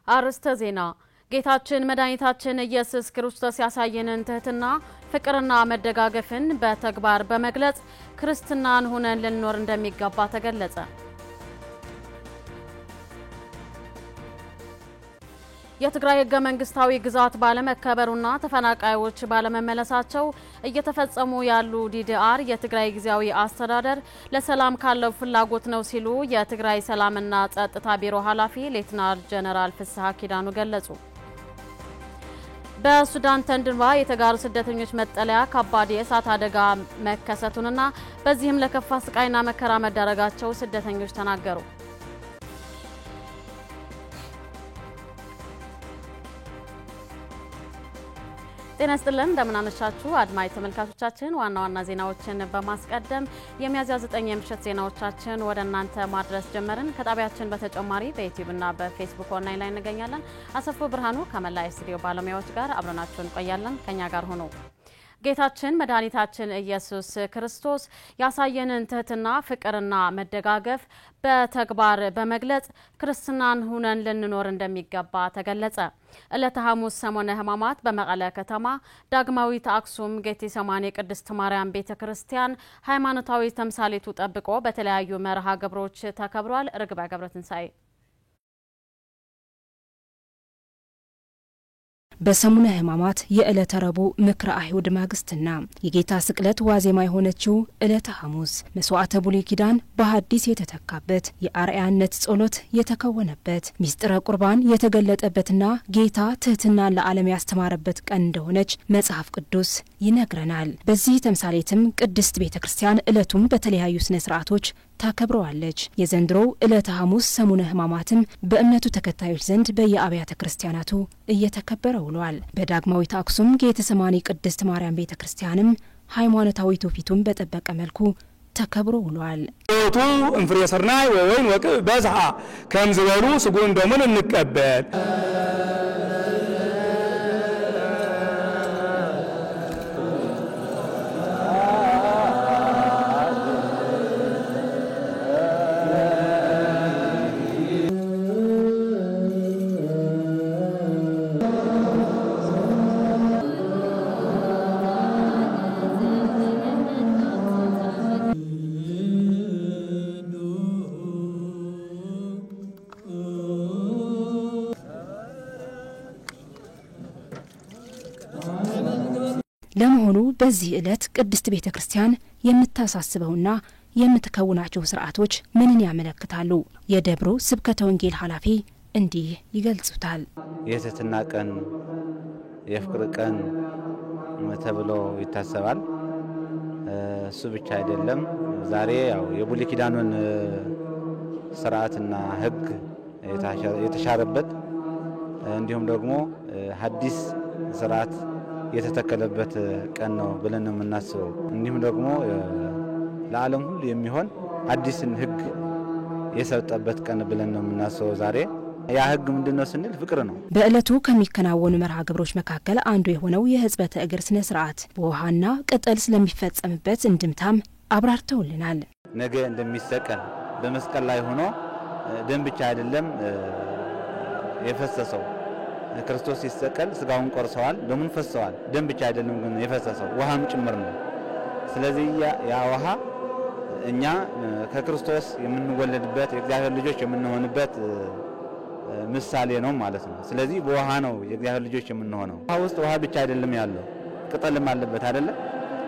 አርስተ ዜና ጌታችን መድኃኒታችን ኢየሱስ ክርስቶስ ያሳየንን ትህትና ፍቅርና መደጋገፍን በተግባር በመግለጽ ክርስትናን ሆነን ልንኖር እንደሚገባ ተገለጸ። የትግራይ ህገ መንግስታዊ ግዛት ባለመከበሩና ተፈናቃዮች ባለመመለሳቸው እየተፈጸሙ ያሉ ዲዲአር የትግራይ ጊዜያዊ አስተዳደር ለሰላም ካለው ፍላጎት ነው ሲሉ የትግራይ ሰላምና ጸጥታ ቢሮ ኃላፊ ሌተናል ጀነራል ፍስሐ ኪዳኑ ገለጹ። በሱዳን ተንድንባ የተጋሩ ስደተኞች መጠለያ ከባድ የእሳት አደጋ መከሰቱንና በዚህም ለከፋ ስቃይና መከራ መዳረጋቸው ስደተኞች ተናገሩ። ጤና ይስጥልን እንደምናመሻችሁ አድማጭ ተመልካቾቻችን ዋና ዜናዎችን በማስቀደም የሚያዝያ 9 የምሽት ዜናዎቻችን ወደ እናንተ ማድረስ ጀመርን። ከጣቢያችን በተጨማሪ በዩቲዩብ እና በፌስቡክ ኦንላይን ላይ እንገኛለን። አሰፉ ብርሃኑ ከመላው ስቱዲዮ ባለሙያዎች ጋር አብረናችሁ እንቆያለን። ከኛ ጋር ሆኖ ጌታችን መድኃኒታችን ኢየሱስ ክርስቶስ ያሳየንን ትህትና ፍቅርና መደጋገፍ በተግባር በመግለጽ ክርስትናን ሆነን ልንኖር እንደሚገባ ተገለጸ። ዕለተ ሐሙስ ሰሞነ ሕማማት በመቀለ ከተማ ዳግማዊት አክሱም ጌቴሰማኒ ቅድስት ማርያም ቤተክርስቲያን ሃይማኖታዊ ተምሳሌቱ ጠብቆ በተለያዩ መርሃ ግብሮች ተከብሯል። ርግባ ገብረትንሳኤ በሰሙነ ሕማማት የዕለተ ረቡዕ ምክረ አይሁድ ማግስትና የጌታ ስቅለት ዋዜማ የሆነችው ዕለተ ሐሙስ መስዋዕተ ብሉይ ኪዳን በሐዲስ የተተካበት የአርአያነት ጸሎት የተከወነበት ሚስጥረ ቁርባን የተገለጠበትና ጌታ ትህትናን ለዓለም ያስተማረበት ቀን እንደሆነች መጽሐፍ ቅዱስ ይነግረናል። በዚህ ተምሳሌትም ቅድስት ቤተክርስቲያን ዕለቱን በተለያዩ ስነ ስርዓቶች ታከብረዋለች። የዘንድሮው ዕለተ ሐሙስ ሰሙነ ሕማማትም በእምነቱ ተከታዮች ዘንድ በየአብያተ ክርስቲያናቱ እየተከበረ ውሏል። በዳግማዊት አክሱም ጌቴሰማኒ ቅድስት ማርያም ቤተክርስቲያንም ሃይማኖታዊ ትውፊቱን በጠበቀ መልኩ ተከብሮ ውሏል። ቱ እንፍሬ ሰርናይ ወይን ወቅብ በዝሃ ከምዝበሉ ስጉን ደሙን እንቀበል ለመሆኑ በዚህ ዕለት ቅድስት ቤተክርስቲያን የምታሳስበውና የምትከውናቸው ሥርዓቶች ምንን ያመለክታሉ? የደብሩ ስብከተ ወንጌል ኃላፊ እንዲህ ይገልጹታል። የትህትና ቀን የፍቅር ቀን ተብሎ ይታሰባል። እሱ ብቻ አይደለም። ዛሬ ያው የብሉይ ኪዳኑን ሥርዓትና ሕግ የተሻረበት እንዲሁም ደግሞ ሐዲስ ሥርዓት የተተከለበት ቀን ነው ብለን የምናስበው። እንዲሁም ደግሞ ለዓለም ሁሉ የሚሆን አዲስን ሕግ የሰጠበት ቀን ብለን ነው የምናስበው። ዛሬ ያ ሕግ ምንድነው ስንል ፍቅር ነው። በዕለቱ ከሚከናወኑ መርሃ ግብሮች መካከል አንዱ የሆነው የሕጽበተ እግር ስነ ስርዓት በውሃና ቅጠል ስለሚፈጸምበት እንድምታም አብራርተውልናል። ነገ እንደሚሰቀል በመስቀል ላይ ሆኖ ደም ብቻ አይደለም የፈሰሰው። ክርስቶስ ሲሰቀል ስጋውን ቆርሰዋል፣ ደሙን ፈሰዋል። ደም ብቻ አይደለም ግን የፈሰሰው ውሃም ጭምር ነው። ስለዚህ ያ ውሃ እኛ ከክርስቶስ የምንወለድበት የእግዚአብሔር ልጆች የምንሆንበት ምሳሌ ነው ማለት ነው። ስለዚህ በውሃ ነው የእግዚአብሔር ልጆች የምንሆነው። ውሃ ውስጥ ውሃ ብቻ አይደለም ያለው ቅጠልም አለበት አይደለ?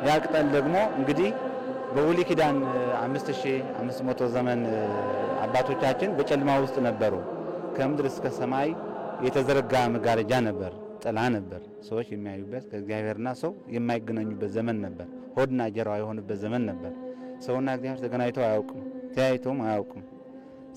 ያ ቅጠል ደግሞ እንግዲህ በብሉይ ኪዳን 5500 ዘመን አባቶቻችን በጨለማ ውስጥ ነበሩ። ከምድር እስከ ሰማይ የተዘረጋ መጋረጃ ነበር፣ ጥላ ነበር። ሰዎች የሚያዩበት ከእግዚአብሔርና ሰው የማይገናኙበት ዘመን ነበር። ሆድና ጀርባ የሆነበት ዘመን ነበር። ሰውና እግዚአብሔር ተገናኝተው አያውቁም፣ ተያይተውም አያውቁም።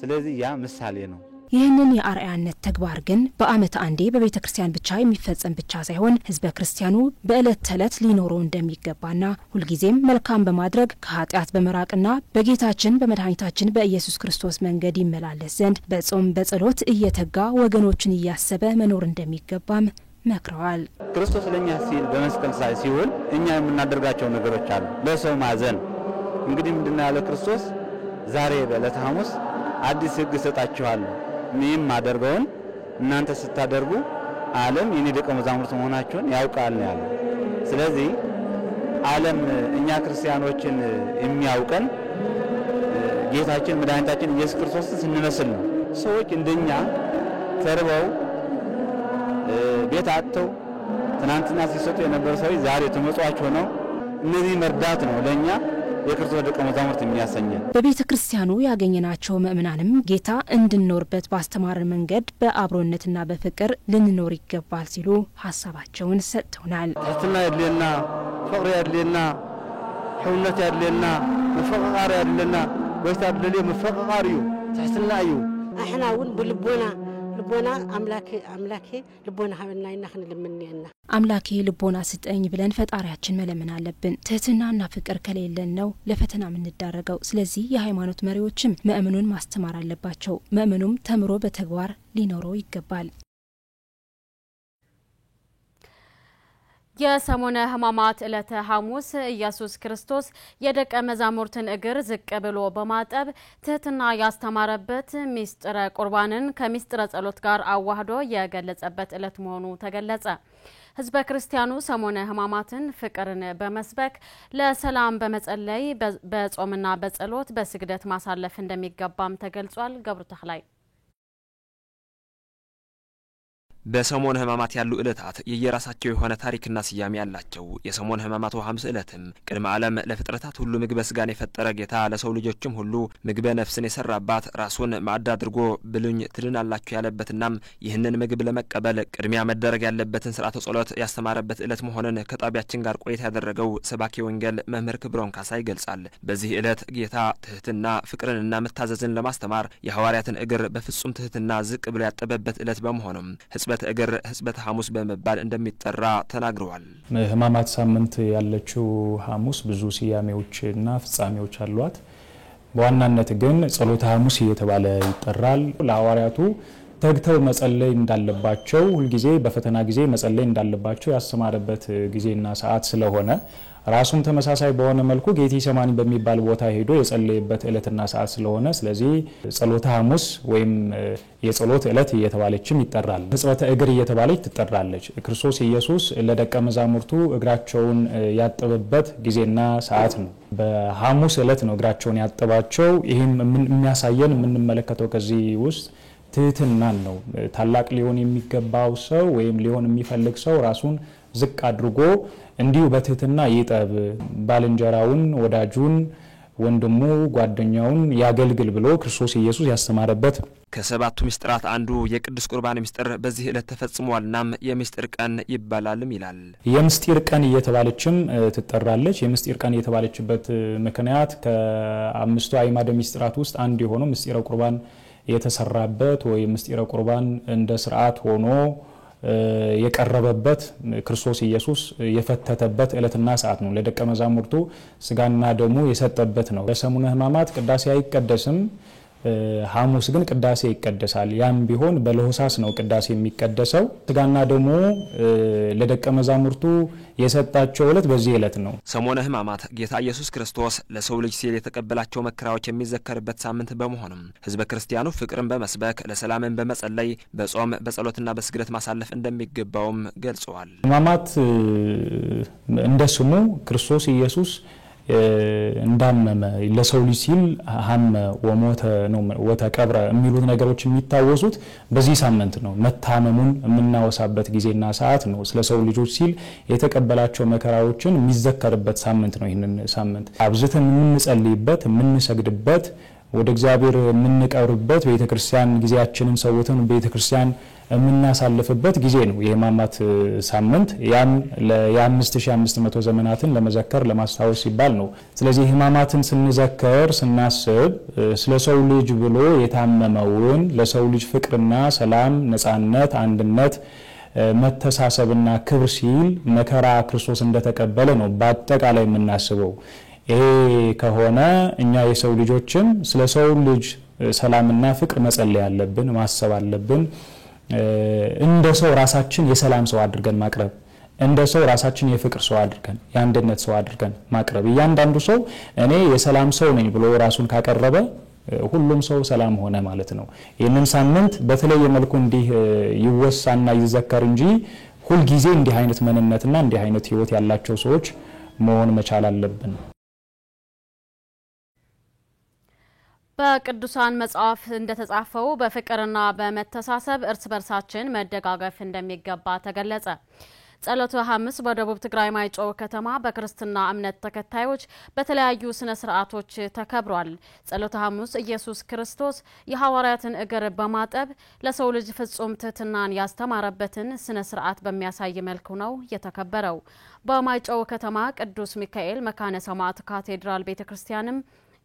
ስለዚህ ያ ምሳሌ ነው። ይህንን የአርአያነት ተግባር ግን በዓመት አንዴ በቤተክርስቲያን ብቻ የሚፈጸም ብቻ ሳይሆን ህዝበ ክርስቲያኑ በዕለት ተዕለት ሊኖረው እንደሚገባና ሁልጊዜም መልካም በማድረግ ከኃጢአት በመራቅና በጌታችን በመድኃኒታችን በኢየሱስ ክርስቶስ መንገድ ይመላለስ ዘንድ በጾም በጸሎት እየተጋ ወገኖችን እያሰበ መኖር እንደሚገባም መክረዋል። ክርስቶስ ለኛ ሲል በመስቀል ላይ ሲውል እኛ የምናደርጋቸው ነገሮች አሉ። ለሰው ማዘን እንግዲህ ምንድነው ያለው ክርስቶስ ዛሬ በዕለተ ሐሙስ አዲስ ሕግ ሰጣችኋለሁ እኔም አደርገውን እናንተ ስታደርጉ ዓለም የኔ ደቀ መዛሙርት መሆናችሁን ያውቃል ነው ያለው። ስለዚህ ዓለም እኛ ክርስቲያኖችን የሚያውቀን ጌታችን መድኃኒታችን ኢየሱስ ክርስቶስን ስንመስል ነው። ሰዎች እንደኛ ተርበው ቤት አጥተው ትናንትና ሲሰጡ የነበሩ ሰዎች ዛሬ ተመጽዋች ሆነው እነዚህ መርዳት ነው ለኛ የክርስቶስ ደቀ መዛሙርት የሚያሰኘን። በቤተ ክርስቲያኑ ያገኘናቸው ምእመናንም ጌታ እንድንኖርበት ባስተማረን መንገድ በአብሮነትና በፍቅር ልንኖር ይገባል ሲሉ ሐሳባቸውን ሰጥተውናል። ትህትና ያድለና፣ ፍቅር ያድለና፣ ሕውነት ያድለና፣ መፈቃቃሪ ያድለና፣ ወይታ ያድለለ መፈቃቃሪው ትህትና እዩ። አህናውን በልቦና አምላኬ ልቦና ሀበና ይናክን ለምንየና አምላኬ ልቦና ስጠኝ ብለን ፈጣሪያችን መለመን አለብን። ትህትናና ፍቅር ከሌለን ነው ለፈተና የምንዳረገው። ስለዚህ የሃይማኖት መሪዎችም ምእመኑን ማስተማር አለባቸው። ምእመኑም ተምሮ በተግባር ሊኖረው ይገባል። የሰሙነ ሕማማት ዕለተ ሐሙስ ኢየሱስ ክርስቶስ የደቀ መዛሙርትን እግር ዝቅ ብሎ በማጠብ ትህትና ያስተማረበት ሚስጥረ ቁርባንን ከሚስጥረ ጸሎት ጋር አዋህዶ የገለጸበት ዕለት መሆኑ ተገለጸ። ህዝበ ክርስቲያኑ ሰሙነ ሕማማትን ፍቅርን በመስበክ ለሰላም በመጸለይ በጾምና በጸሎት በስግደት ማሳለፍ እንደሚገባም ተገልጿል። ገብሩ ተክላይ በሰሙነ ሕማማት ያሉ ዕለታት የየራሳቸው የሆነ ታሪክና ስያሜ ያላቸው። የሰሙነ ሕማማት ሐሙስ ዕለትም ቅድመ ዓለም ለፍጥረታት ሁሉ ምግበ ስጋን የፈጠረ ጌታ ለሰው ልጆችም ሁሉ ምግበ ነፍስን የሰራባት ራሱን ማዕድ አድርጎ ብሉኝ ትድናላችሁ ያለበትናም ይህንን ምግብ ለመቀበል ቅድሚያ መደረግ ያለበትን ሥርዓተ ጸሎት ያስተማረበት ዕለት መሆኑን ከጣቢያችን ጋር ቆይታ ያደረገው ሰባኪ ወንጌል መምህር ክብሮን ካሳ ይገልጻል። በዚህ ዕለት ጌታ ትህትና ፍቅርንና መታዘዝን ለማስተማር የሐዋርያትን እግር በፍጹም ትህትና ዝቅ ብሎ ያጠበበት ዕለት በመሆኑም እግር ህጽበተ ሐሙስ በመባል እንደሚጠራ ተናግረዋል። ሕማማት ሳምንት ያለችው ሐሙስ ብዙ ስያሜዎችና ፍጻሜዎች አሏት። በዋናነት ግን ጸሎተ ሐሙስ እየተባለ ይጠራል። ለሐዋርያቱ ተግተው መጸለይ እንዳለባቸው ሁሉ ጊዜ በፈተና ጊዜ መጸለይ እንዳለባቸው ያስተማረበት ጊዜና ሰዓት ስለሆነ ራሱም ተመሳሳይ በሆነ መልኩ ጌቴሴማኒ በሚባል ቦታ ሄዶ የጸለየበት ዕለትና ሰዓት ስለሆነ ስለዚህ ጸሎተ ሐሙስ ወይም የጸሎት ዕለት እየተባለችም ይጠራል። ሕጽበተ እግር እየተባለች ትጠራለች። ክርስቶስ ኢየሱስ ለደቀ መዛሙርቱ እግራቸውን ያጠበበት ጊዜና ሰዓት ነው። በሐሙስ ዕለት ነው እግራቸውን ያጠባቸው። ይህም የሚያሳየን የምንመለከተው ከዚህ ውስጥ ትህትናን ነው። ታላቅ ሊሆን የሚገባው ሰው ወይም ሊሆን የሚፈልግ ሰው ራሱን ዝቅ አድርጎ እንዲሁ በትህትና ይጠብ፣ ባልንጀራውን፣ ወዳጁን፣ ወንድሙ፣ ጓደኛውን ያገልግል ብሎ ክርስቶስ ኢየሱስ ያስተማረበት። ከሰባቱ ምስጢራት አንዱ የቅዱስ ቁርባን ምስጢር በዚህ ዕለት ተፈጽሟልናም የምስጢር ቀን ይባላልም ይላል። የምስጢር ቀን እየተባለችም ትጠራለች። የምስጢር ቀን የተባለችበት ምክንያት ከአምስቱ አዕማደ ምስጢራት ውስጥ አንዱ የሆነው ምስጢረ ቁርባን የተሰራበት ወይ ምስጢረ ቁርባን እንደ ሥርዓት ሆኖ የቀረበበት ክርስቶስ ኢየሱስ የፈተተበት ዕለትና ሰዓት ነው። ለደቀ መዛሙርቱ ስጋና ደሙ የሰጠበት ነው። በሰሙነ ሕማማት ቅዳሴ አይቀደስም። ሐሙስ ግን ቅዳሴ ይቀደሳል። ያም ቢሆን በለሆሳስ ነው ቅዳሴ የሚቀደሰው። ስጋና ደሙ ለደቀ መዛሙርቱ የሰጣቸው ዕለት በዚህ ዕለት ነው። ሰሙነ ሕማማት ጌታ ኢየሱስ ክርስቶስ ለሰው ልጅ ሲል የተቀበላቸው መከራዎች የሚዘከርበት ሳምንት በመሆኑም ህዝበ ክርስቲያኑ ፍቅርን በመስበክ ለሰላምን በመጸለይ በጾም በጸሎትና በስግደት ማሳለፍ እንደሚገባውም ገልጸዋል። ሕማማት እንደ ስሙ ክርስቶስ ኢየሱስ እንዳመመ ለሰው ልጅ ሲል ሀመ ወሞተ ነው ወተቀብረ የሚሉት ነገሮች የሚታወሱት በዚህ ሳምንት ነው። መታመሙን የምናወሳበት ጊዜና ሰዓት ነው። ስለ ሰው ልጆች ሲል የተቀበላቸው መከራዎችን የሚዘከርበት ሳምንት ነው። ይህንን ሳምንት አብዝተን የምንጸልይበት የምንሰግድበት ወደ እግዚአብሔር የምንቀርብበት ቤተክርስቲያን ጊዜያችንን ሰውተን ቤተክርስቲያን የምናሳልፍበት ጊዜ ነው የሕማማት ሳምንት። ያም ለ5500 ዘመናትን ለመዘከር ለማስታወስ ሲባል ነው። ስለዚህ ሕማማትን ስንዘከር ስናስብ ስለ ሰው ልጅ ብሎ የታመመውን ለሰው ልጅ ፍቅርና ሰላም፣ ነጻነት፣ አንድነት፣ መተሳሰብና ክብር ሲል መከራ ክርስቶስ እንደተቀበለ ነው በአጠቃላይ የምናስበው። ይሄ ከሆነ እኛ የሰው ልጆችም ስለ ሰው ልጅ ሰላምና ፍቅር መጸለይ አለብን፣ ማሰብ አለብን። እንደ ሰው ራሳችን የሰላም ሰው አድርገን ማቅረብ፣ እንደ ሰው ራሳችን የፍቅር ሰው አድርገን የአንድነት ሰው አድርገን ማቅረብ። እያንዳንዱ ሰው እኔ የሰላም ሰው ነኝ ብሎ ራሱን ካቀረበ ሁሉም ሰው ሰላም ሆነ ማለት ነው። ይህንን ሳምንት በተለየ መልኩ እንዲህ ይወሳና ይዘከር እንጂ ሁሉ ጊዜ እንዲህ አይነት መንነትና እንዲህ አይነት ህይወት ያላቸው ሰዎች መሆን መቻል አለብን። በቅዱሳን መጽሐፍ እንደተጻፈው በፍቅርና በመተሳሰብ እርስ በርሳችን መደጋገፍ እንደሚገባ ተገለጸ። ጸሎተ ሐሙስ በደቡብ ትግራይ ማይጨው ከተማ በክርስትና እምነት ተከታዮች በተለያዩ ስነ ስርዓቶች ተከብሯል። ጸሎተ ሐሙስ ኢየሱስ ክርስቶስ የሐዋርያትን እግር በማጠብ ለሰው ልጅ ፍጹም ትህትናን ያስተማረበትን ስነ ስርዓት በሚያሳይ መልኩ ነው የተከበረው። በማይጨው ከተማ ቅዱስ ሚካኤል መካነ ሰማዕት ካቴድራል ቤተክርስቲያንም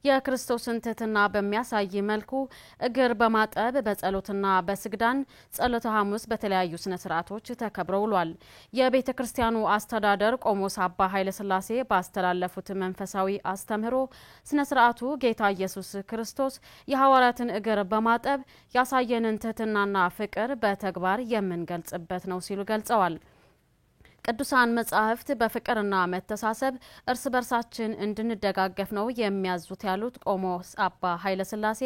የክርስቶስን ትህትና በሚያሳይ መልኩ እግር በማጠብ በጸሎትና በስግዳን ጸሎተ ሐሙስ በተለያዩ ስነ ስርዓቶች ተከብረው ውሏል። የቤተ ክርስቲያኑ አስተዳደር ቆሞስ አባ ኃይለ ሥላሴ ባስተላለፉት መንፈሳዊ አስተምህሮ ስነ ስርዓቱ ጌታ ኢየሱስ ክርስቶስ የሐዋርያትን እግር በማጠብ ያሳየንን ትህትናና ፍቅር በተግባር የምንገልጽበት ነው ሲሉ ገልጸዋል። ቅዱሳን መጻሕፍት በፍቅርና መተሳሰብ እርስ በርሳችን እንድንደጋገፍ ነው የሚያዙት ያሉት ቆሞስ አባ ኃይለ ሥላሴ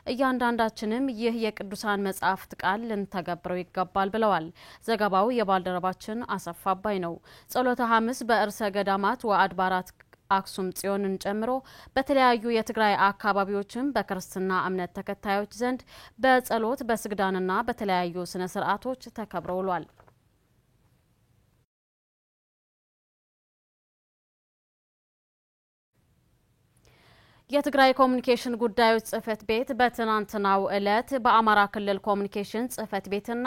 እያንዳንዳችንም ይህ የቅዱሳን መጻሕፍት ቃል ልንተገብረው ይገባል ብለዋል። ዘገባው የባልደረባችን አሰፋ አባይ ነው። ጸሎተ ሐሙስ በእርሰ ገዳማት ወአድባራት አክሱም ጽዮንን ጨምሮ በተለያዩ የትግራይ አካባቢዎችም በክርስትና እምነት ተከታዮች ዘንድ በጸሎት በስግዳንና በተለያዩ ስነ ስርዓቶች ተከብረው ውሏል። የትግራይ ኮሙኒኬሽን ጉዳዮች ጽህፈት ቤት በትናንትናው ዕለት በአማራ ክልል ኮሙኒኬሽን ጽህፈት ቤትና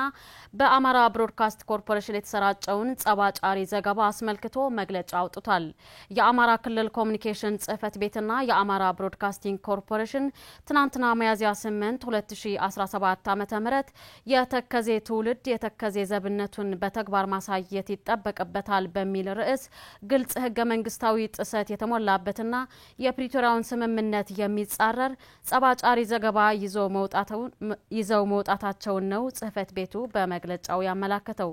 በአማራ ብሮድካስት ኮርፖሬሽን የተሰራጨውን ጸባጫሪ ዘገባ አስመልክቶ መግለጫ አውጥቷል። የአማራ ክልል ኮሙኒኬሽን ጽህፈት ቤትና የአማራ ብሮድካስቲንግ ኮርፖሬሽን ትናንትና ሚያዝያ 8 2017 ዓ.ም የተከዜ ትውልድ የተከዜ ዘብነቱን በተግባር ማሳየት ይጠበቅበታል በሚል ርዕስ ግልጽ ህገ መንግስታዊ ጥሰት የተሞላበትና የፕሪቶሪያውን ስምምነት የሚጻረር ጸባጫሪ ዘገባ ይዘው መውጣታቸውን ነው ጽህፈት ቤቱ በመግለጫው ያመላከተው።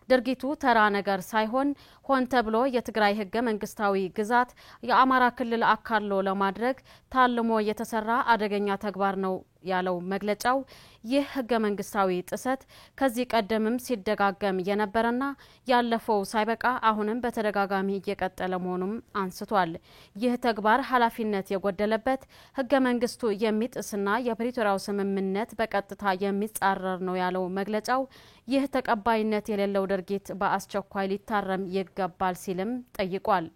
ድርጊቱ ተራ ነገር ሳይሆን ሆን ተብሎ የትግራይ ህገ መንግስታዊ ግዛት የአማራ ክልል አካሎ ለማድረግ ታልሞ የተሰራ አደገኛ ተግባር ነው ያለው መግለጫው ይህ ህገ መንግስታዊ ጥሰት ከዚህ ቀደምም ሲደጋገም የነበረና ያለፈው ሳይበቃ አሁንም በተደጋጋሚ እየቀጠለ መሆኑን አንስቷል። ይህ ተግባር ኃላፊነት የጎደለበት ህገ መንግስቱ የሚጥስና የፕሪቶሪያው ስምምነት በቀጥታ የሚጻረር ነው ያለው መግለጫው ይህ ተቀባይነት የሌለው ድርጊት በአስቸኳይ ሊታረም ይገባል ሲልም ጠይቋል።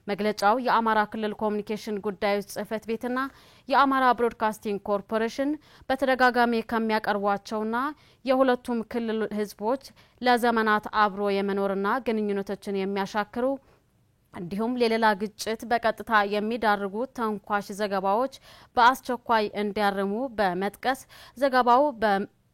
መግለጫው የአማራ ክልል ኮሙኒኬሽን ጉዳዮች ጽህፈት ቤትና የአማራ ብሮድካስቲንግ ኮርፖሬሽን በተደጋጋሚ ከሚያቀርቧቸውና የሁለቱም ክልል ህዝቦች ለዘመናት አብሮ የመኖርና ግንኙነቶችን የሚያሻክሩ እንዲሁም ለሌላ ግጭት በቀጥታ የሚዳርጉ ተንኳሽ ዘገባዎች በአስቸኳይ እንዲያርሙ በመጥቀስ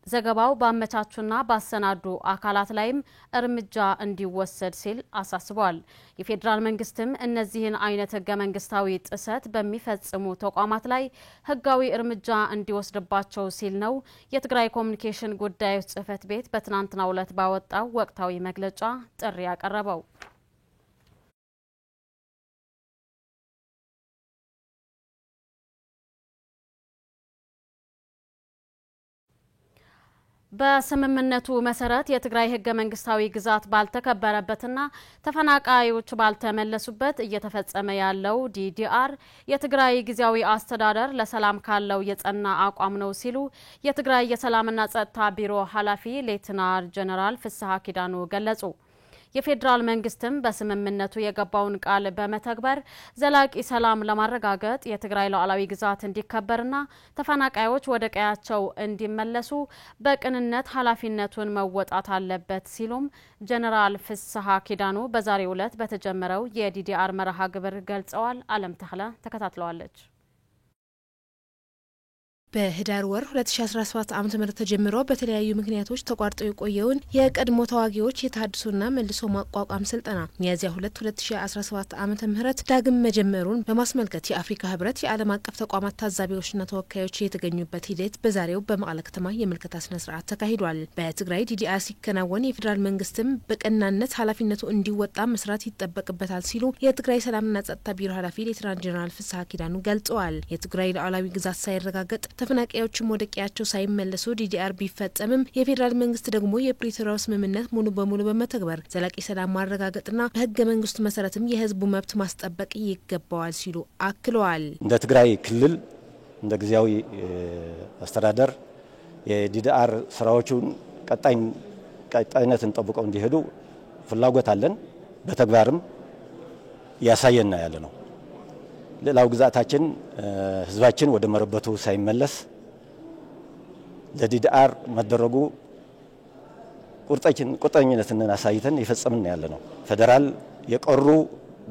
ዘገባው ባመቻቹና ባሰናዱ አካላት ላይም እርምጃ እንዲወሰድ ሲል አሳስቧል። የፌዴራል መንግስትም እነዚህን አይነት ህገ መንግስታዊ ጥሰት በሚፈጽሙ ተቋማት ላይ ህጋዊ እርምጃ እንዲወስድባቸው ሲል ነው የትግራይ ኮሙኒኬሽን ጉዳዮች ጽህፈት ቤት በትናንትናው ዕለት ባወጣው ወቅታዊ መግለጫ ጥሪ ያቀረበው። በስምምነቱ መሰረት የትግራይ ህገ መንግስታዊ ግዛት ባልተከበረበትና ተፈናቃዮች ባልተመለሱበት እየተፈጸመ ያለው ዲዲአር የትግራይ ጊዜያዊ አስተዳደር ለሰላም ካለው የጸና አቋም ነው ሲሉ የትግራይ የሰላምና ጸጥታ ቢሮ ኃላፊ ሌተናል ጀነራል ፍስሐ ኪዳኑ ገለጹ። የፌዴራል መንግስትም በስምምነቱ የገባውን ቃል በመተግበር ዘላቂ ሰላም ለማረጋገጥ የትግራይ ሉዓላዊ ግዛት እንዲከበርና ተፈናቃዮች ወደ ቀያቸው እንዲመለሱ በቅንነት ኃላፊነቱን መወጣት አለበት ሲሉም ጀነራል ፍስሐ ኪዳኑ በዛሬው ዕለት በተጀመረው የዲዲአር መርሃ ግብር ገልጸዋል። አለም ተክለ ተከታትለዋለች። በህዳር ወር 2017 ዓ.ም ተጀምሮ በተለያዩ ምክንያቶች ተቋርጦ የቆየውን የቀድሞ ተዋጊዎች የታድሶና መልሶ ማቋቋም ስልጠና ሚያዝያ 2 2017 ዓ.ም ዳግም መጀመሩን በማስመልከት የአፍሪካ ህብረት የዓለም አቀፍ ተቋማት ታዛቢዎችና ተወካዮች የተገኙበት ሂደት በዛሬው በመቀለ ከተማ የምልከታ ስነ ስርዓት ተካሂዷል። በትግራይ ዲዲአር ሲከናወን የፌዴራል መንግስትም በቀናነት ኃላፊነቱ እንዲወጣ መስራት ይጠበቅበታል ሲሉ የትግራይ ሰላምና ጸጥታ ቢሮ ኃላፊ ሌተናንት ጄኔራል ፍስሐ ኪዳኑ ገልጸዋል። የትግራይ ሉዓላዊ ግዛት ሳይረጋገጥ ተፈናቃዮችም ወደ ቀያቸው ሳይመለሱ ዲዲአር ቢፈጸምም የፌዴራል መንግስት ደግሞ የፕሪቶሪያው ስምምነት ሙሉ በሙሉ በመተግበር ዘላቂ ሰላም ማረጋገጥና በህገ መንግስቱ መሰረትም የህዝቡ መብት ማስጠበቅ ይገባዋል ሲሉ አክለዋል። እንደ ትግራይ ክልል እንደ ጊዜያዊ አስተዳደር የዲዲአር ስራዎቹን ቀጣይነትን ጠብቀው እንዲሄዱ ፍላጎት አለን። በተግባርም ያሳየና ያለ ነው። ሌላው ግዛታችን ህዝባችን ወደ መረበቱ ሳይመለስ ለዲዲአር መደረጉ ቁርጠኝነትን አሳይተን ይፈጸምን ያለ ነው። ፌደራል የቀሩ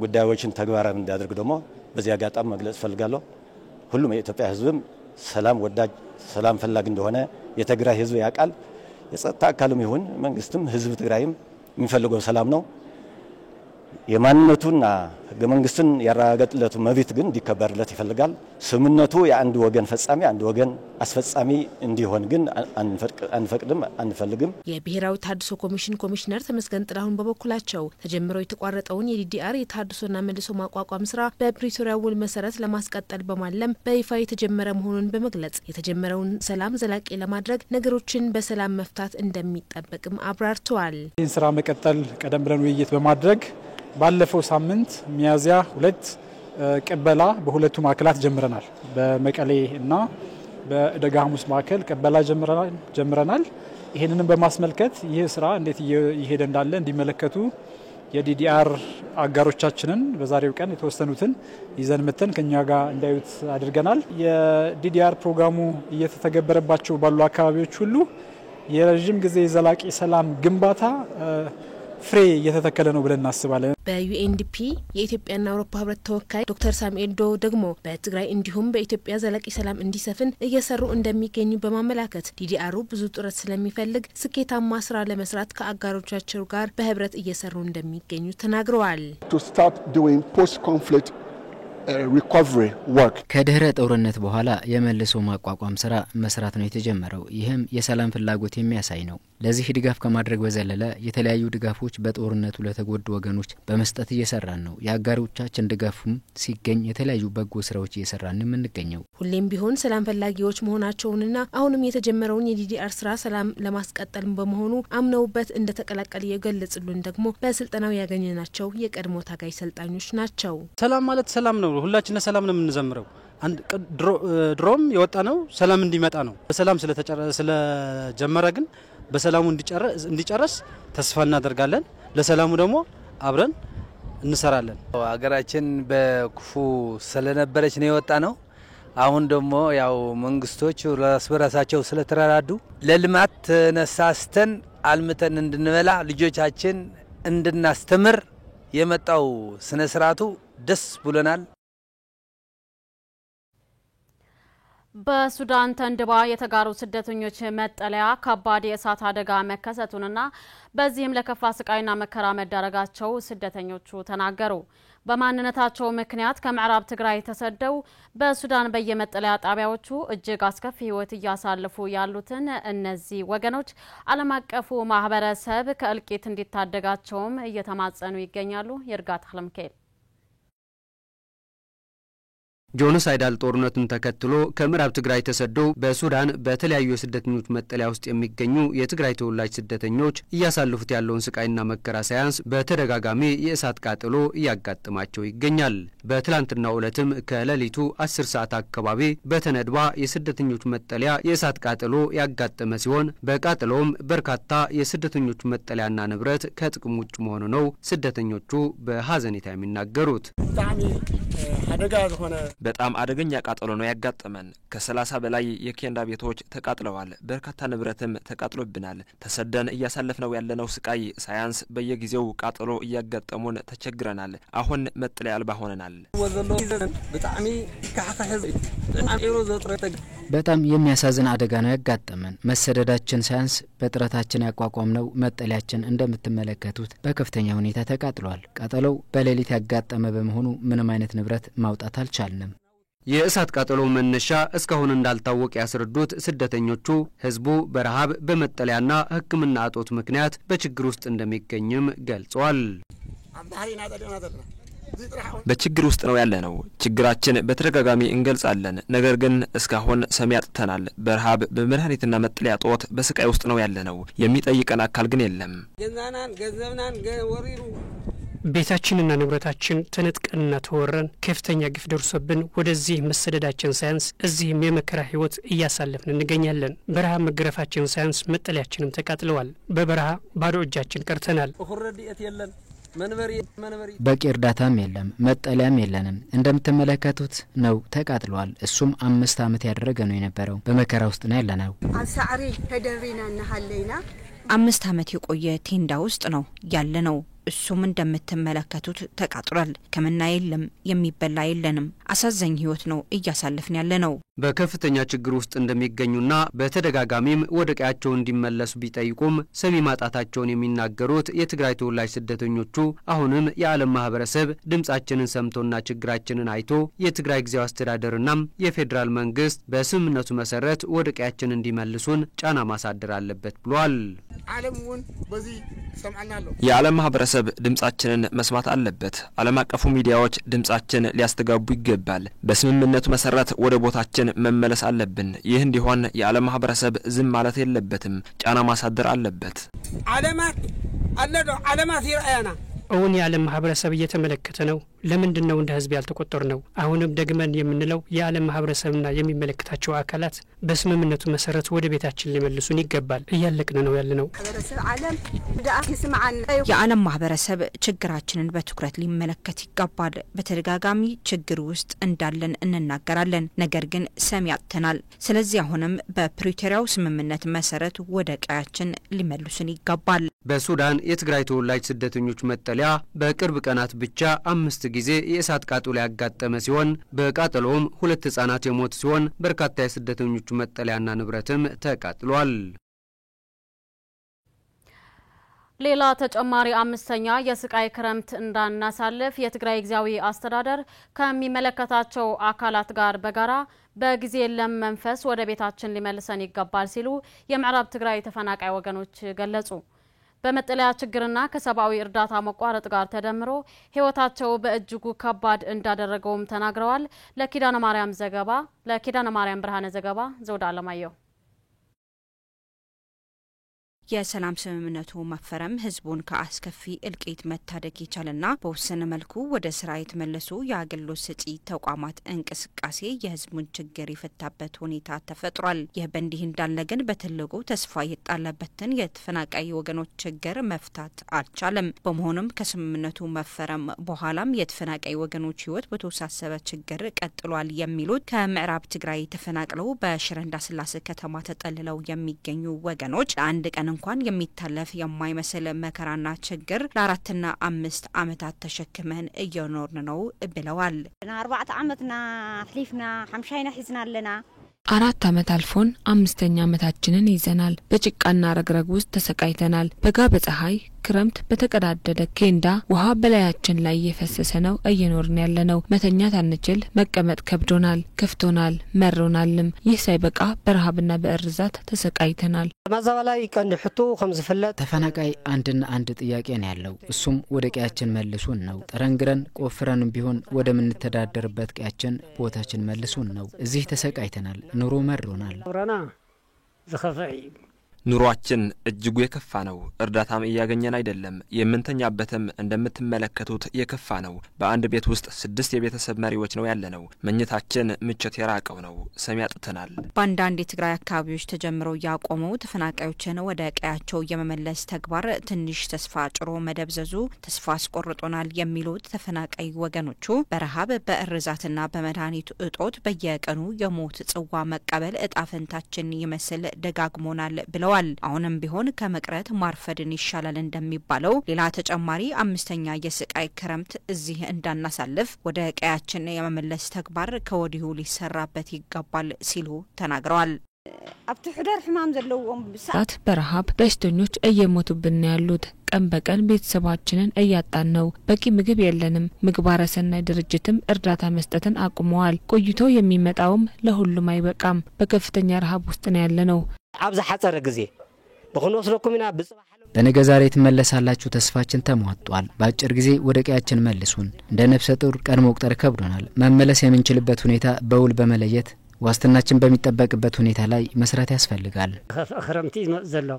ጉዳዮችን ተግባራዊ እንዲያደርግ ደግሞ በዚህ አጋጣሚ መግለጽ ፈልጋለሁ። ሁሉም የኢትዮጵያ ህዝብም ሰላም ወዳጅ ሰላም ፈላጊ እንደሆነ የትግራይ ህዝብ ያውቃል። የጸጥታ አካልም ይሁን መንግስትም ህዝብ ትግራይም የሚፈልገው ሰላም ነው። የማንነቱና ህገ መንግስትን ያረጋገጠለቱ መብት ግን እንዲከበርለት ይፈልጋል። ስምምነቱ የአንድ ወገን ፈጻሚ አንድ ወገን አስፈጻሚ እንዲሆን ግን አንፈልግም። የብሔራዊ ታድሶ ኮሚሽን ኮሚሽነር ተመስገን ጥላሁን በበኩላቸው ተጀምሮ የተቋረጠውን የዲዲአር የታድሶና መልሶ ማቋቋም ስራ በፕሪቶሪያ ውል መሰረት ለማስቀጠል በማለም በይፋ የተጀመረ መሆኑን በመግለጽ የተጀመረውን ሰላም ዘላቂ ለማድረግ ነገሮችን በሰላም መፍታት እንደሚጠበቅም አብራርተዋል። ይህን ስራ መቀጠል ቀደም ብለን ውይይት በማድረግ ባለፈው ሳምንት ሚያዝያ 2 ቀበላ በሁለቱ ማዕከላት ጀምረናል። በመቀሌ እና በደጋ ሐሙስ ማዕከል ቀበላ ጀምረናል። ይሄንንም በማስመልከት ይህ ስራ እንዴት እየሄደ እንዳለ እንዲመለከቱ የዲዲአር አጋሮቻችንን በዛሬው ቀን የተወሰኑትን ይዘን መተን ከኛ ጋር እንዳዩት አድርገናል። የዲዲአር ፕሮግራሙ እየተተገበረባቸው ባሉ አካባቢዎች ሁሉ የረጅም ጊዜ ዘላቂ ሰላም ግንባታ ፍሬ እየተተከለ ነው ብለን እናስባለን። በዩኤንዲፒ የኢትዮጵያና አውሮፓ ህብረት ተወካይ ዶክተር ሳሙኤል ዶ ደግሞ በትግራይ እንዲሁም በኢትዮጵያ ዘላቂ ሰላም እንዲሰፍን እየሰሩ እንደሚገኙ በማመላከት ዲዲአሩ ብዙ ጥረት ስለሚፈልግ ስኬታማ ስራ ለመስራት ከአጋሮቻቸው ጋር በህብረት እየሰሩ እንደሚገኙ ተናግረዋል። ከድህረ ጦርነት በኋላ የመልሶ ማቋቋም ስራ መስራት ነው የተጀመረው። ይህም የሰላም ፍላጎት የሚያሳይ ነው። ለዚህ ድጋፍ ከማድረግ በዘለለ የተለያዩ ድጋፎች በጦርነቱ ለተጎዱ ወገኖች በመስጠት እየሰራን ነው። የአጋሮቻችን ድጋፍም ሲገኝ የተለያዩ በጎ ስራዎች እየሰራን የምንገኘው። ሁሌም ቢሆን ሰላም ፈላጊዎች መሆናቸውንና አሁንም የተጀመረውን የዲዲአር ስራ ሰላም ለማስቀጠል በመሆኑ አምነውበት እንደተቀላቀለ የገለጹልን ደግሞ በስልጠናው ያገኘናቸው የቀድሞ ታጋይ ሰልጣኞች ናቸው። ሰላም ማለት ሰላም ነው። ሁላችን ሰላም ነው የምንዘምረው። ድሮም የወጣ ነው ሰላም እንዲመጣ ነው። በሰላም ስለጀመረ ግን በሰላሙ እንዲጨርስ ተስፋ እናደርጋለን። ለሰላሙ ደግሞ አብረን እንሰራለን። ሀገራችን በክፉ ስለነበረች ነው የወጣ ነው። አሁን ደግሞ ያው መንግስቶች ራሳቸው ስለተራራዱ ለልማት ተነሳስተን አልምተን እንድንበላ ልጆቻችን እንድናስተምር የመጣው ስነ ስርዓቱ ደስ ብሎናል። በሱዳን ተንድባ የተጋሩ ስደተኞች መጠለያ ከባድ የእሳት አደጋ መከሰቱንና በዚህም ለከፋ ስቃይና መከራ መዳረጋቸው ስደተኞቹ ተናገሩ። በማንነታቸው ምክንያት ከምዕራብ ትግራይ ተሰደው በሱዳን በየመጠለያ ጣቢያዎቹ እጅግ አስከፊ ህይወት እያሳለፉ ያሉትን እነዚህ ወገኖች ዓለም አቀፉ ማህበረሰብ ከእልቂት እንዲታደጋቸውም እየተማጸኑ ይገኛሉ። የርጋት አለምከል ጆኖሳይዳል ጦርነቱን ተከትሎ ከምዕራብ ትግራይ ተሰደው በሱዳን በተለያዩ የስደተኞች መጠለያ ውስጥ የሚገኙ የትግራይ ተወላጅ ስደተኞች እያሳለፉት ያለውን ስቃይና መከራ ሳያንስ በተደጋጋሚ የእሳት ቃጠሎ እያጋጠማቸው ይገኛል። በትላንትናው ዕለትም ከሌሊቱ 10 ሰዓት አካባቢ በተነድባ የስደተኞች መጠለያ የእሳት ቃጠሎ ያጋጠመ ሲሆን በቃጠሎውም በርካታ የስደተኞች መጠለያና ንብረት ከጥቅም ውጭ መሆኑ ነው ስደተኞቹ በሐዘኔታ የሚናገሩት። በጣም አደገኛ ቃጠሎ ነው ያጋጠመን። ከ30 በላይ የኬንዳ ቤቶች ተቃጥለዋል። በርካታ ንብረትም ተቃጥሎብናል። ተሰደን እያሳለፍነው ያለነው ስቃይ ሳያንስ በየጊዜው ቃጠሎ እያጋጠሙን ተቸግረናል። አሁን መጠለያ አልባ ሆነናል። በጣም የሚያሳዝን አደጋ ነው ያጋጠመን። መሰደዳችን ሳያንስ በጥረታችን ያቋቋምነው መጠለያችን እንደምትመለከቱት በከፍተኛ ሁኔታ ተቃጥሏል። ቃጠሎው በሌሊት ያጋጠመ በመሆኑ ምንም አይነት ንብረት ማውጣት አልቻልንም። የእሳት ቃጠሎ መነሻ እስካሁን እንዳልታወቀ ያስረዱት ስደተኞቹ ህዝቡ በረሃብ በመጠለያና ሕክምና እጦት ምክንያት በችግር ውስጥ እንደሚገኝም ገልጸዋል። በችግር ውስጥ ነው ያለነው። ችግራችን በተደጋጋሚ እንገልጻለን፣ ነገር ግን እስካሁን ሰሚ አጥተናል። በረሃብ በመድኃኒትና መጠለያ ጦት በስቃይ ውስጥ ነው ያለነው። የሚጠይቀን አካል ግን የለም። ቤታችንና ንብረታችን ተነጥቀንና ተወረን ከፍተኛ ግፍ ደርሶብን ወደዚህ መሰደዳችን ሳያንስ እዚህም የመከራ ህይወት እያሳለፍን እንገኛለን። በረሃ መገረፋችን ሳያንስ መጠለያችንም ተቃጥለዋል። በበረሃ ባዶ እጃችን ቀርተናል። በቂ እርዳታም የለም፣ መጠለያም የለንም። እንደምትመለከቱት ነው ተቃጥሏል። እሱም 5 ዓመት ያደረገ ነው የነበረው። በመከራ ውስጥ ነው ያለነው። አሳሪ ተደሪና ነሐለይና 5 ዓመት የቆየ ቴንዳ ውስጥ ነው ያለነው። እሱም እንደምትመለከቱት ተቃጥሏል። ከመና የለም፣ የሚበላ የለንም። አሳዛኝ ህይወት ነው እያሳለፍን ያለነው። በከፍተኛ ችግር ውስጥ እንደሚገኙና በተደጋጋሚም ወደ ቀያቸው እንዲመለሱ ቢጠይቁም ሰሚ ማጣታቸውን የሚናገሩት የትግራይ ተወላጅ ስደተኞቹ አሁንም የዓለም ማህበረሰብ ድምጻችንን ሰምቶና ችግራችንን አይቶ የትግራይ ጊዜያዊ አስተዳደርና የፌዴራል መንግስት በስምምነቱ መሰረት ወደ ቀያችን እንዲመልሱን ጫና ማሳደር አለበት ብሏል። የዓለም ማህበረሰብ ድምጻችንን መስማት አለበት። ዓለም አቀፉ ሚዲያዎች ድምጻችን ሊያስተጋቡ ይገባል። በስምምነቱ መሰረት ወደ ቦታችን መመለስ አለብን። ይህ እንዲሆን የዓለም ማህበረሰብ ዝም ማለት የለበትም፣ ጫና ማሳደር አለበት። ዓለማት ይራያና እውን የዓለም ማህበረሰብ እየተመለከተ ነው። ለምንድን ነው እንደ ህዝብ ያልተቆጠር ነው? አሁንም ደግመን የምንለው የዓለም ማህበረሰብና የሚመለከታቸው አካላት በስምምነቱ መሰረት ወደ ቤታችን ሊመልሱን ይገባል። እያለቅን ነው ያለነው። የዓለም ማህበረሰብ ችግራችንን በትኩረት ሊመለከት ይገባል። በተደጋጋሚ ችግር ውስጥ እንዳለን እንናገራለን፣ ነገር ግን ሰሚ አጥተናል። ስለዚህ አሁንም በፕሪቶሪያው ስምምነት መሰረት ወደ ቀያችን ሊመልሱን ይገባል። በሱዳን የትግራይ ተወላጅ ስደተኞች መጠለያ በቅርብ ቀናት ብቻ 5 ጊዜ የእሳት ቃጠሎ ያጋጠመ ሲሆን በቃጠሎውም 2 ህጻናት የሞቱ ሲሆን በርካታ የስደተኞቹ መጠለያና ንብረትም ተቃጥሏል። ሌላ ተጨማሪ 5ኛ የስቃይ ክረምት እንዳናሳልፍ የትግራይ ጊዜያዊ አስተዳደር ከሚመለከታቸው አካላት ጋር በጋራ በጊዜ ለመንፈስ ወደ ቤታችን ሊመልሰን ይገባል ሲሉ የምዕራብ ትግራይ ተፈናቃይ ወገኖች ገለጹ። በመጠለያ ችግርና ከሰብአዊ እርዳታ መቋረጥ ጋር ተደምሮ ህይወታቸው በእጅጉ ከባድ እንዳደረገውም ተናግረዋል። ለኪዳነ ማርያም ብርሃነ ዘገባ ዘውዳ አለማየሁ። የሰላም ስምምነቱ መፈረም ህዝቡን ከአስከፊ እልቂት መታደግ ይቻልና በወሰነ መልኩ ወደ ስራ የተመለሱ የአገልግሎት ሰጪ ተቋማት እንቅስቃሴ የህዝቡን ችግር የፈታበት ሁኔታ ተፈጥሯል። ይህ በእንዲህ እንዳለ ግን በትልቁ ተስፋ የጣለበትን የተፈናቃይ ወገኖች ችግር መፍታት አልቻለም። በመሆኑም ከስምምነቱ መፈረም በኋላም የተፈናቃይ ወገኖች ህይወት በተወሳሰበ ችግር ቀጥሏል የሚሉት ከምዕራብ ትግራይ ተፈናቅለው በሽረ እንዳስላሴ ከተማ ተጠልለው የሚገኙ ወገኖች ለአንድ ቀን እንኳን የሚታለፍ የማይመስል መከራና ችግር ለ4ና 5 ዓመታት ተሸክመን እየኖርን ነው ብለዋል። 4 ዓመትና حليفنا 50 ሒዝናለና 4 ዓመት አልፎን 5ኛ ዓመታችንን ይዘናል። በጭቃና ረግረግ ውስጥ ተሰቃይተናል። በጋ በፀሐይ ክረምት በተቀዳደደ ኬንዳ ውሃ በላያችን ላይ እየፈሰሰ ነው እየኖርን ያለነው። መተኛት አንችል፣ መቀመጥ ከብዶናል፣ ከፍቶናል፣ መሮናልም። ይህ ሳይበቃ በረሃብና በእርዛት ተሰቃይተናል። ማዛባላይ ቀንድ ሕቱ ከምዝፈለጥ ተፈናቃይ አንድ ጥያቄ ነው ያለው። እሱም ወደ ቀያችን መልሱን ነው። ጠረንግረን ቆፍረንም ቢሆን ወደ ምንተዳደርበት ቀያችን ቦታችን መልሱን ነው። እዚህ ተሰቃይተናል፣ ኑሮ መሮናል። ወራና ዘኸፈይ ኑሯችን እጅጉ የከፋ ነው። እርዳታም እያገኘን አይደለም። የምንተኛበትም እንደምትመለከቱት የከፋ ነው። በአንድ ቤት ውስጥ 6 የቤተሰብ መሪዎች ነው ያለነው። መኝታችን ምቾት የራቀው ነው። ሰሚ አጥተናል። በአንዳንድ የትግራይ አካባቢዎች ተጀምረው ያቆመው ተፈናቃዮችን ወደ ቀያቸው የመመለስ ተግባር ትንሽ ተስፋ ጭሮ መደብዘዙ ተስፋ አስቆርጦናል የሚሉት ተፈናቃይ ወገኖቹ በረሃብ በእርዛትና በመድኃኒት እጦት በየቀኑ የሞት ጽዋ መቀበል እጣፈንታችን ይመስል ደጋግሞናል ብለው ተናግረዋል። አሁንም ቢሆን ከመቅረት ማርፈድን ይሻላል እንደሚባለው ሌላ ተጨማሪ አምስተኛ የስቃይ ክረምት እዚህ እንዳናሳልፍ ወደ ቀያችን የመመለስ ተግባር ከወዲሁ ሊሰራበት ይገባል ሲሉ ተናግረዋል። ኣብቲ ሕዳር ሕማም ዘለዎም ብሳት በረሃብ በሽተኞች እየሞቱብን ያሉት ቀን በቀን ቤተሰባችንን እያጣን ነው። በቂ ምግብ የለንም። ምግባረ ሰናይ ድርጅትም እርዳታ መስጠትን አቁመዋል። ቆይቶ የሚመጣውም ለሁሉም አይበቃም። በከፍተኛ ረሃብ ውስጥ ነው ያለነው። ኣብዛ ሓጸረ ጊዜ በخنወስለኩምና በጽባህ በነገ ዛሬ ትመለሳላችሁ ተስፋችን ተሟጧል። በአጭር ጊዜ ወደ ቀያችን መልሱን። እንደ ነፍሰ ጡር ቀን መቁጠር ከብዶናል። መመለስ የምንችልበት ሁኔታ በውል በመለየት ዋስትናችን በሚጠበቅበት ሁኔታ ላይ መስራት ያስፈልጋል። ክረምቲ ዘሎ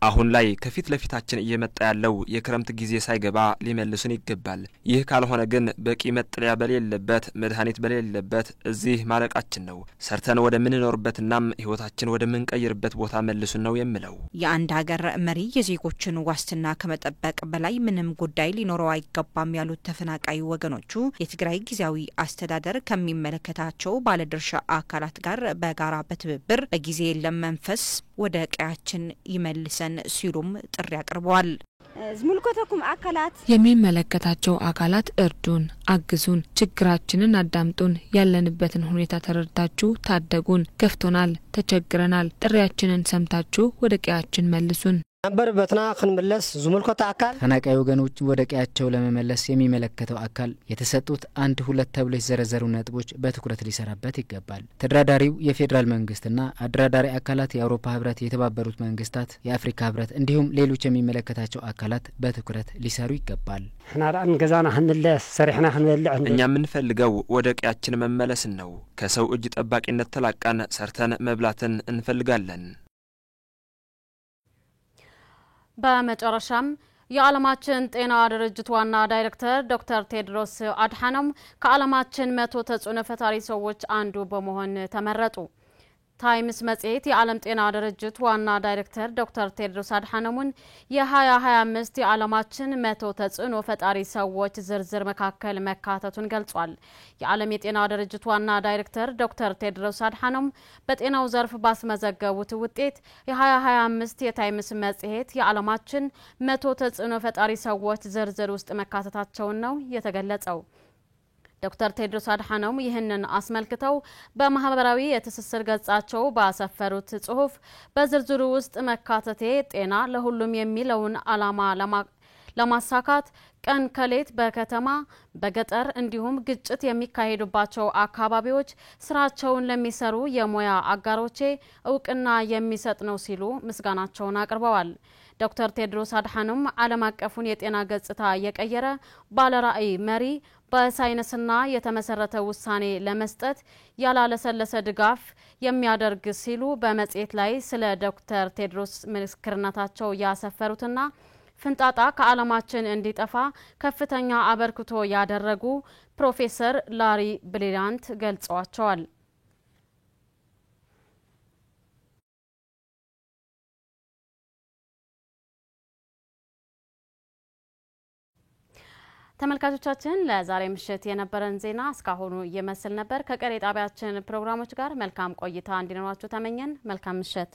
አሁን ላይ ከፊት ለፊታችን እየመጣ ያለው የክረምት ጊዜ ሳይገባ ሊመልሱን ይገባል። ይህ ካልሆነ ግን በቂ መጥለያ በሌለበት መድኃኒት በሌለበት እዚህ ማለቃችን ነው። ሰርተን ወደ ምንኖርበትናም ህይወታችን ወደ ምንቀይርበት ቦታ መልሱን ነው የምለው። የአንድ ሀገር መሪ የዜጎችን ዋስትና ከመጠበቅ በላይ ምንም ጉዳይ ሊኖረው አይገባም ያሉት ተፈናቃይ ወገኖቹ የትግራይ ጊዜያዊ አስተዳደር ከሚመለከታቸው ባለድርሻ አካላት ጋር በጋራ በትብብር በጊዜ ለመንፈስ ወደ ቀያችን ይመልሰን ሲሉም ጥሪ አቅርበዋል። ዝምልከተኩም አካላት የሚመለከታቸው አካላት እርዱን፣ አግዙን፣ ችግራችንን አዳምጡን፣ ያለንበትን ሁኔታ ተረድታችሁ ታደጉን። ከፍቶናል፣ ተቸግረናል። ጥሪያችንን ሰምታችሁ ወደ ቀያችን መልሱን። አንበር በትና ክንመለስ ዝምልከታ አካል ተፈናቃይ ወገኖች ወደ ቀያቸው ለመመለስ የሚመለከተው አካል የተሰጡት 1-2 ተብሎ የተዘረዘሩ ነጥቦች በትኩረት ሊሰራበት ይገባል። ተደራዳሪው የፌዴራል መንግስትና አደራዳሪ አካላት የአውሮፓ ህብረት፣ የተባበሩት መንግስታት፣ የአፍሪካ ህብረት እንዲሁም ሌሎች የሚመለከታቸው አካላት በትኩረት ሊሰሩ ይገባል። حناران ገዛና ህንለስ ሰሪሕና ህንበልዕ እኛ የምንፈልገው ወደ ቀያችን መመለስን ነው። ከሰው እጅ ጠባቂነት ተላቀን ሰርተን መብላትን እንፈልጋለን። በመጨረሻም የዓለማችን ጤና ድርጅት ዋና ዳይሬክተር ዶክተር ቴድሮስ አድሓኖም ከዓለማችን 100 ተጽዕኖ ፈጣሪ ሰዎች አንዱ በመሆን ተመረጡ። ታይምስ መጽሔት የዓለም ጤና ድርጅት ዋና ዳይሬክተር ዶክተር ቴድሮስ አድሓኖምን የ2025 የዓለማችን 100 ተጽዕኖ ፈጣሪ ሰዎች ዝርዝር መካከል መካተቱን ገልጿል። የዓለም የጤና ድርጅት ዋና ዳይሬክተር ዶክተር ቴድሮስ አድሓኖም በጤናው ዘርፍ ባስመዘገቡት ውጤት የ2025 የታይምስ መጽሔት የዓለማችን 100 ተጽዕኖ ፈጣሪ ሰዎች ዝርዝር ውስጥ መካተታቸውን ነው የተገለጸው። ዶክተር ቴድሮስ አድሓኖም ይህንን አስመልክተው በማህበራዊ የትስስር ገጻቸው ባሰፈሩት ጽሁፍ በዝርዝሩ ውስጥ መካተቴ ጤና ለሁሉም የሚለውን ዓላማ ለማሳካት ቀን ከሌት በከተማ በገጠር እንዲሁም ግጭት የሚካሄዱባቸው አካባቢዎች ስራቸውን ለሚሰሩ የሙያ አጋሮቼ እውቅና የሚሰጥ ነው ሲሉ ምስጋናቸውን አቅርበዋል። ዶክተር ቴድሮስ አድሓኖም ዓለም አቀፉን የጤና ገጽታ የቀየረ ባለራዕይ መሪ በሳይንስና የተመሰረተ ውሳኔ ለመስጠት ያላለሰለሰ ድጋፍ የሚያደርግ ሲሉ በመጽሔት ላይ ስለ ዶክተር ቴድሮስ ምስክርነታቸው ያሰፈሩትና ፍንጣጣ ከዓለማችን እንዲጠፋ ከፍተኛ አበርክቶ ያደረጉ ፕሮፌሰር ላሪ ብሪሊያንት ገልጸዋቸዋል። ተመልካቾቻችን ለዛሬ ምሽት የነበረን ዜና እስካሁኑ ይመስል ነበር። ከቀሪ ጣቢያችን ፕሮግራሞች ጋር መልካም ቆይታ እንዲኖራችሁ ተመኘን። መልካም ምሽት።